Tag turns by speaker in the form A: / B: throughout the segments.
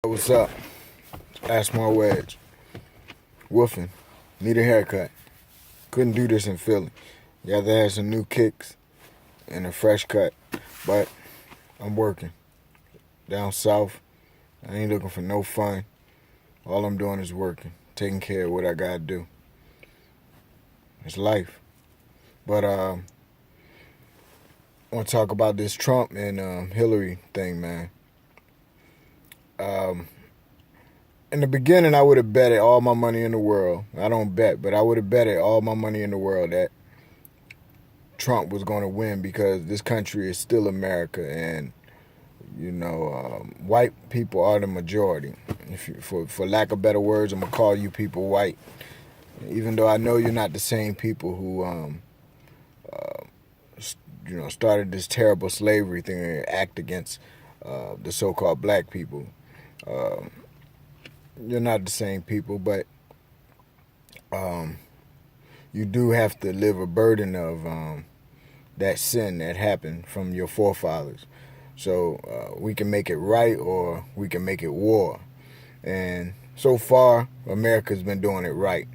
A: What's up? Ask my wedge. Woofing. Need a haircut. Couldn't do this in Philly. You have to have some new kicks and a fresh cut. But I'm working. Down south, I ain't looking for no fun. All I'm doing is working. Taking care of what I gotta do. It's life. But I want to talk about this Trump and Hillary thing, man. In the beginning, I would have betted all my money in the world. I don't bet, but I would have betted all my money in the world that Trump was going to win because this country is still America, and white people are the majority. For lack of better words, I'm gonna call you people white, even though I know you're not the same people who started this terrible slavery thing and act against the so-called black people. You're not the same people, but you do have to live a burden of that sin that happened from your forefathers. So we can make it right or we can make it war. And so far, America's been doing it right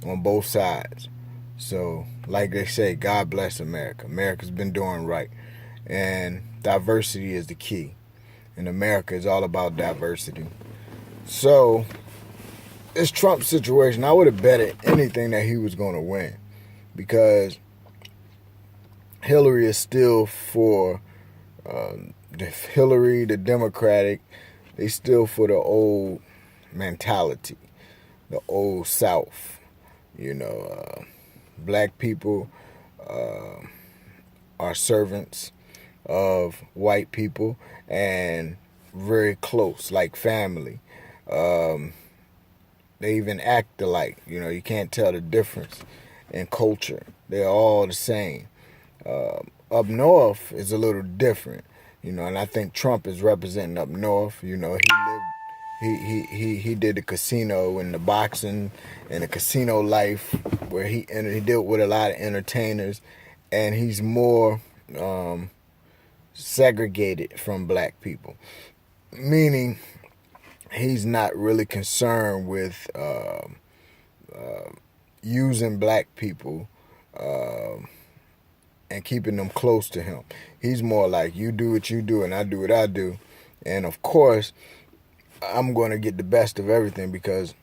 A: on both sides. So like they say, God bless America. America's been doing right. And diversity is the key. And America is all about diversity. So this Trump situation, I would have betted anything that he was going to win, because Hillary is still for the Democratic. They still for the old mentality, the old South. Black people are servants of white people and very close, like family. They even act alike. You can't tell the difference in culture. They're all the same. Up north is a little different, and I think Trump is representing up north. He did the casino and the boxing and the casino life where he dealt with a lot of entertainers, and he's more segregated from black people, meaning he's not really concerned with using black people and keeping them close to him. He's more like, you do what you do and I do what I do. And of course, I'm going to get the best of everything because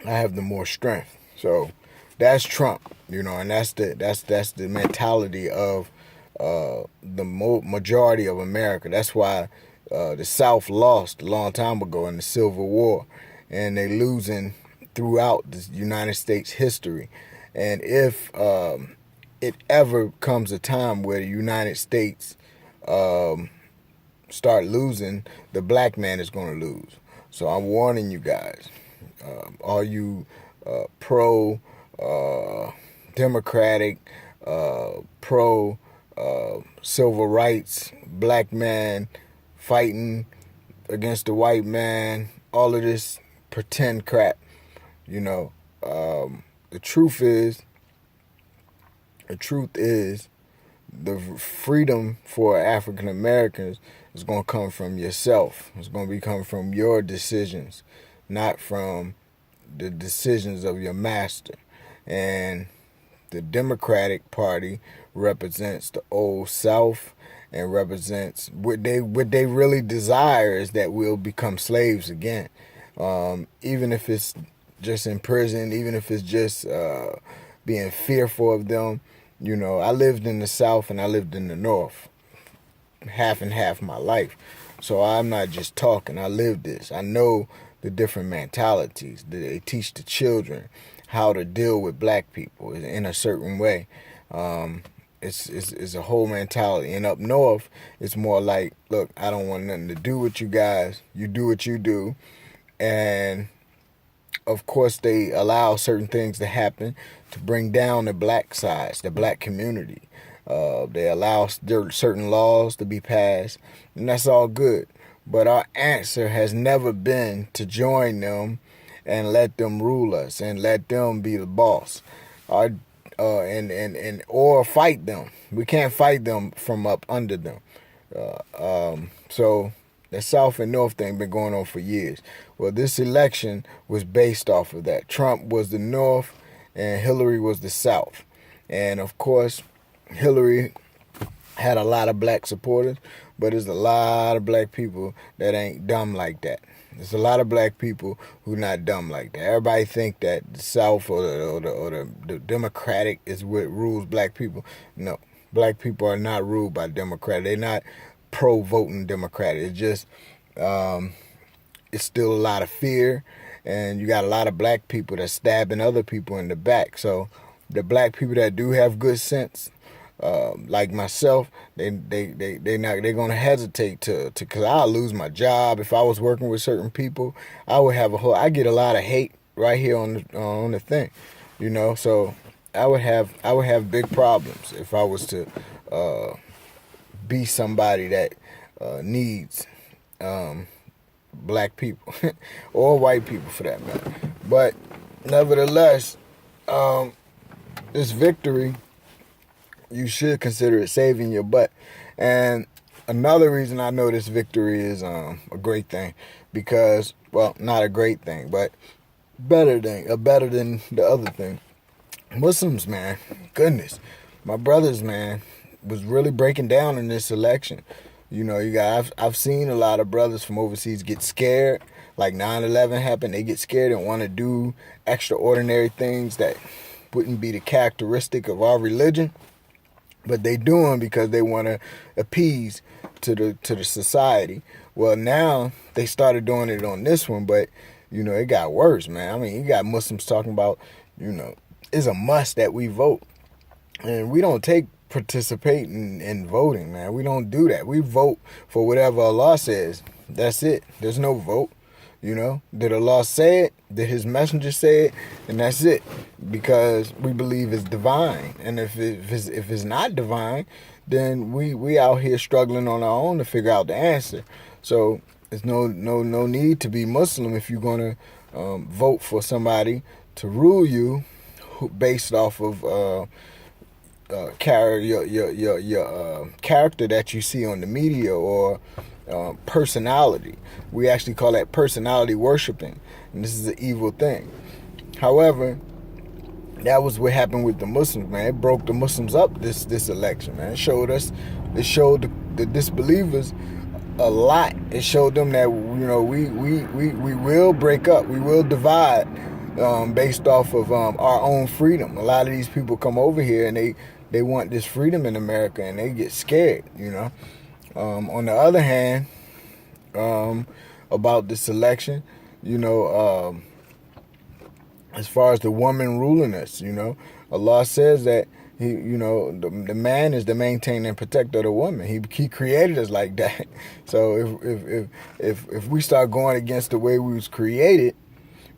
A: I have the more strength. So that's Trump, and that's the mentality of the majority of America. That's why the South lost a long time ago in the Civil War, and they losing throughout the United States history. And if it ever comes a time where the United States start losing, the black man is going to lose. So I'm warning you guys, all you pro Democratic, pro civil rights, black man fighting against the white man, all of this pretend crap. The truth is the freedom for African Americans is going to come from yourself. It's going to come from your decisions, not from the decisions of your master. And the Democratic Party represents the old South and represents what they really desire is that we'll become slaves again. Even if it's just in prison, even if it's just being fearful of them. I lived in the South and I lived in the North half and half my life. So I'm not just talking, I live this. I know the different mentalities. They teach the children how to deal with black people in a certain way. It's a whole mentality. And up north, it's more like, look, I don't want nothing to do with you guys. You do what you do. And of course, they allow certain things to happen to bring down the black sides, the black community. They allow certain laws to be passed, and that's all good. But our answer has never been to join them and let them rule us and let them be the boss. Or fight them. We can't fight them from up under them. So That South and North thing been going on for years. Well, this election was based off of that. Trump was the North and Hillary was the South. And of course, Hillary had a lot of black supporters, but there's a lot of black people that ain't dumb like that. There's a lot of black people who not dumb like that. Everybody think that the South or the Democratic is what rules black people. No, black people are not ruled by Democrat. They're not pro-voting Democrat. It's just, it's still a lot of fear, and you got a lot of black people that's stabbing other people in the back. So the black people that do have good sense, like myself, they're gonna hesitate to cause I'll lose my job if I was working with certain people. I get a lot of hate right here on the thing, you know. So I would have big problems if I was to be somebody that needs black people or white people for that matter. But nevertheless, this victory, you should consider it saving your butt. And another reason I know this victory is a great thing, because, well, not a great thing, but better than the other thing. Muslims, man, goodness, my brothers, man, was really breaking down in this election. You know, I've seen a lot of brothers from overseas get scared. Like 9/11 happened, they get scared and want to do extraordinary things that wouldn't be the characteristic of our religion, but they do them because they want to appease to the society. Well, now they started doing it on this one, but you know, it got worse, man. I mean, you got Muslims talking about, you know, it's a must that we vote, and we don't participate in voting, man. We don't do that. We vote for whatever Allah says. That's it. There's no vote. You know, did Allah say it? Did His messenger say it? And that's it. Because we believe it's divine. And if it's not divine, then we out here struggling on our own to figure out the answer. So there's no need to be Muslim if you're gonna vote for somebody to rule you based off of your character that you see on the media, or personality. We actually call that personality worshiping, and this is an evil thing. However, that was what happened with the Muslims, man. It broke the Muslims up this election, man. It showed the disbelievers a lot. It showed them that, you know, we will break up, we will divide based off of our own freedom. A lot of these people come over here and they want this freedom in America, and they get scared, you know. On the other hand, about this election, you know, as far as the woman ruling us, you know, Allah says that He, you know, the man is the maintainer and protector of the woman. He created us like that. So if we start going against the way we was created,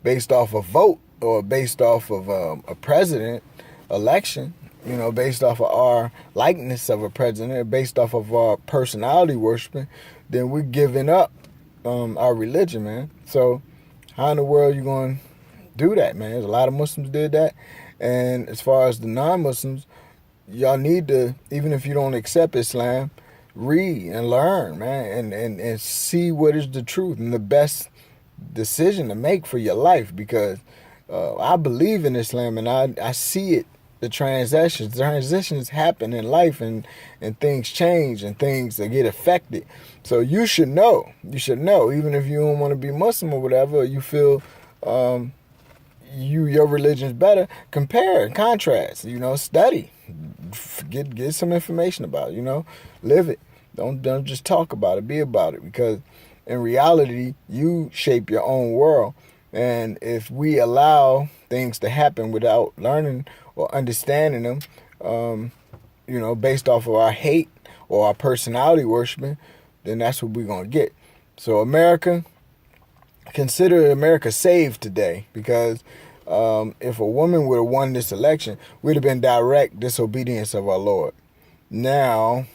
A: based off a vote or based off of a president election, you know, based off of our likeness of a president, based off of our personality worshiping, then we're giving up our religion, man. So how in the world you going to do that, man? There's a lot of Muslims did that. And as far as the non-Muslims, y'all need to, even if you don't accept Islam, read and learn, man, and see what is the truth and the best decision to make for your life. Because I believe in Islam, and I see it. The transitions happen in life, and things change and things get affected. So you should know, even if you don't want to be Muslim or whatever, you feel your religion's better, compare and contrast, you know, study, get some information about it, you know, live it. Don't just talk about it, be about it, because in reality, you shape your own world. And if we allow things to happen without learning or understanding them, you know, based off of our hate or our personality worshiping, then that's what we're going to get. So America, consider America saved today, because if a woman would have won this election, we'd have been direct disobedience of our Lord. Now,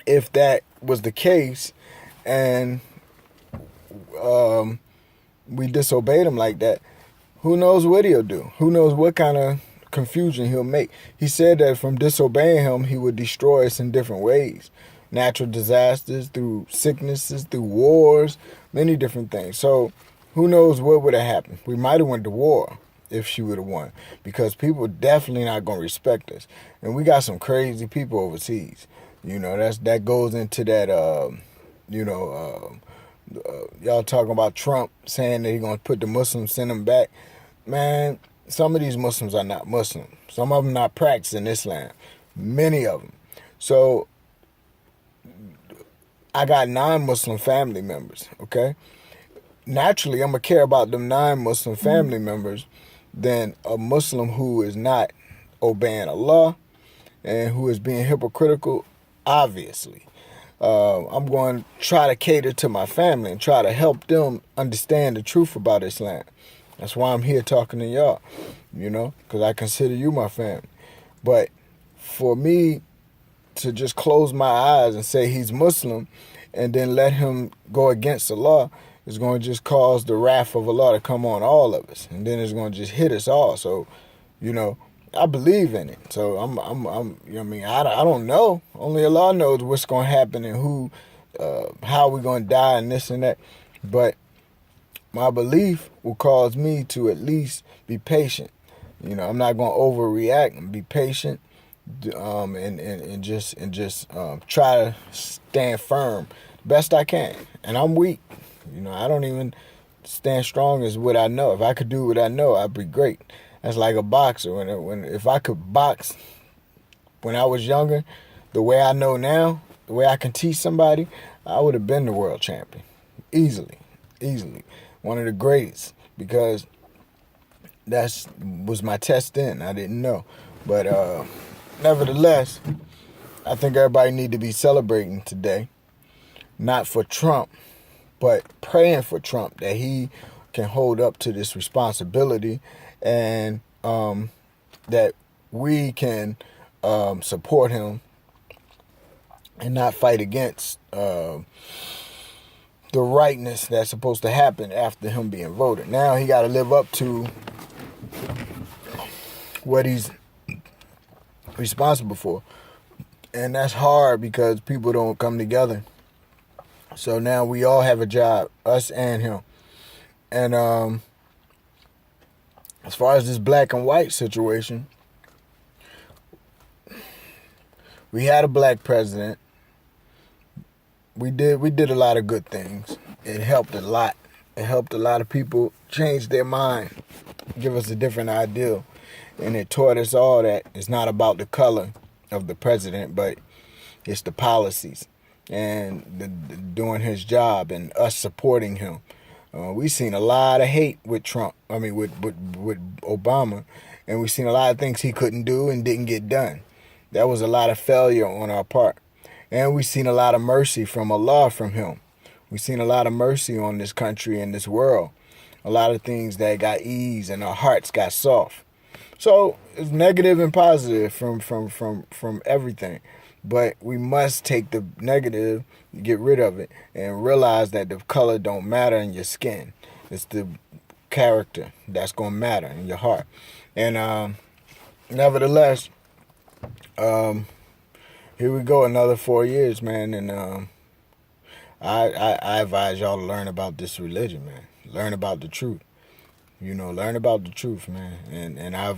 A: if that was the case, and we disobeyed him like that, who knows what he'll do? Who knows what kind of confusion he'll make? He said that from disobeying him, he would destroy us in different ways. natural disasters, through sicknesses, through wars, many different things. So who knows what would have happened? We might have went to war if she would have won, because people definitely not going to respect us. And we got some crazy people overseas. That goes into that, y'all talking about Trump saying that he's going to put the Muslims, send them back. Man, some of these Muslims are not Muslim. Some of them not practicing Islam. Many of them. So I got non-Muslim family members, okay? Naturally, I'm going to care about them non-Muslim family members than a Muslim who is not obeying Allah and who is being hypocritical, obviously. I'm going to try to cater to my family and try to help them understand the truth about Islam. That's why I'm here talking to y'all, because I consider you my family. But for me to just close my eyes and say he's Muslim and then let him go against Allah is going to just cause the wrath of Allah to come on all of us. And then it's going to just hit us all. So, I believe in it. So I don't know. Only Allah knows what's going to happen and how we're going to die and this and that. But my belief will cause me to at least be patient. I'm not going to overreact and be patient, and just try to stand firm best I can. And I'm weak. I don't even stand strong as what I know. If I could do what I know, I'd be great. That's like a boxer. If I could box when I was younger, the way I know now, the way I can teach somebody, I would have been the world champion. Easily. One of the greats, because that was my test then. I didn't know. But nevertheless, I think everybody need to be celebrating today. Not for Trump, but praying for Trump that he can hold up to this responsibility, and that we can support him and not fight against the rightness that's supposed to happen after him being voted. Now he got to live up to what he's responsible for. And that's hard because people don't come together. So now we all have a job, us and him. And as far as this black and white situation, we had a black president. We did a lot of good things. It helped a lot. It helped a lot of people change their mind, give us a different ideal. And it taught us all that it's not about the color of the president, but it's the policies and doing his job and us supporting him. We've seen a lot of hate with Trump, with Obama, and we've seen a lot of things he couldn't do and didn't get done. That was a lot of failure on our part. And we've seen a lot of mercy from Allah from him. We've seen a lot of mercy on this country and this world. A lot of things that got ease and our hearts got soft. So it's negative and positive from everything. But we must take the negative, get rid of it, and realize that the color don't matter in your skin. It's the character that's going to matter in your heart. And nevertheless, here we go, another 4 years, man. And I advise y'all to learn about this religion, man. Learn about the truth. Learn about the truth, man. And that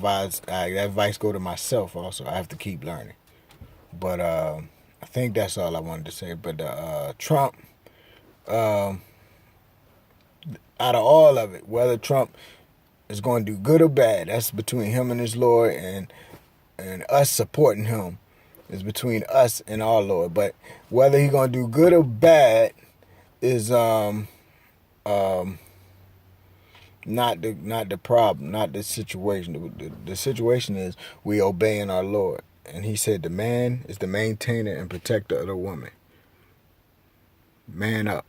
A: advice go to myself also. I have to keep learning. But I think that's all I wanted to say. But Trump, out of all of it, whether Trump is going to do good or bad, that's between him and his Lord, and us supporting him is between us and our Lord. But whether he's going to do good or bad is not the problem, not the situation. The situation is we obeying our Lord. And he said the man is the maintainer and protector of the woman. Man up.